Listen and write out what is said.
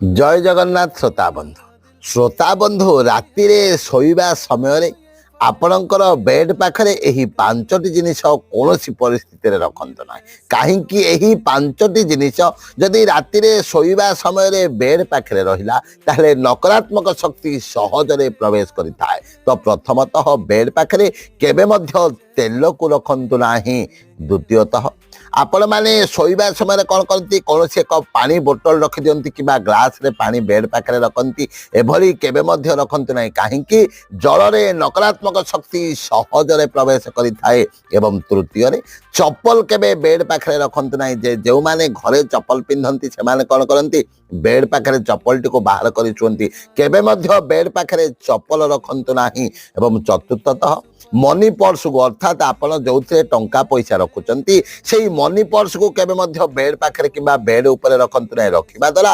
ଜୟ ଜଗନ୍ନାଥ ଶ୍ରୋତା ବନ୍ଧୁ ରାତିରେ ଶୋଇବା ସମୟରେ ଆପଣଙ୍କର ବେଡ୍ ପାଖରେ ଏହି ପାଞ୍ଚଟି ଜିନିଷ କୌଣସି ପରିସ୍ଥିତିରେ ରଖନ୍ତୁ ନାହିଁ। କାହିଁକି ଏହି ପାଞ୍ଚଟି ଜିନିଷ ଯଦି ରାତିରେ ଶୋଇବା ସମୟରେ ବେଡ୍ ପାଖରେ ରହିଲା ତାହେଲେ ନକାରାତ୍ମକ ଶକ୍ତି ସହଜରେ ପ୍ରବେଶ କରିଥାଏ। ତ ପ୍ରଥମତଃ ବେଡ୍ ପାଖରେ କେବେ ମଧ୍ୟ ତେଲକୁ ରଖନ୍ତୁ ନାହିଁ। ଦ୍ୱିତୀୟତଃ ଆପଣମାନେ ଶୋଇବା ସମୟରେ କ'ଣ କରନ୍ତି, କୌଣସି ଏକ ପାଣି ବୋତଲ ରଖିଦିଅନ୍ତି କିମ୍ବା ଗ୍ଲାସରେ ପାଣି ବେଡ୍ ପାଖରେ ରଖନ୍ତି। ଏଭଳି କେବେ ମଧ୍ୟ ରଖନ୍ତୁ ନାହିଁ, କାହିଁକି ଜଳରେ ନକାରାତ୍ମକ ଶକ୍ତି ସହଜରେ ପ୍ରବେଶ କରିଥାଏ। ଏବଂ ତୃତୀୟରେ ଚପଲ କେବେ ବେଡ୍ ପାଖରେ ରଖନ୍ତୁ ନାହିଁ। ଯେଉଁମାନେ ଘରେ ଚପଲ ପିନ୍ଧନ୍ତି ସେମାନେ କ'ଣ କରନ୍ତି, ବେଡ୍ ପାଖରେ ଚପଲଟିକୁ ବାହାର କରି ଶୁଅନ୍ତି। କେବେ ମଧ୍ୟ ବେଡ୍ ପାଖରେ ଚପଲ ରଖନ୍ତୁ ନାହିଁ। ଏବଂ ଚତୁର୍ଥତଃ ମନି ପର୍ସକୁ, ଅର୍ଥାତ୍ ଆପଣ ଯେଉଁଥିରେ ଟଙ୍କା ପଇସା ରଖୁଛନ୍ତି ସେଇ ମନି ପର୍ସକୁ କେବେ ମଧ୍ୟ ବେଡ୍ ପାଖରେ କିମ୍ବା ବେଡ୍ ଉପରେ ରଖନ୍ତୁ ନାହିଁ। ରଖିବା ଦ୍ୱାରା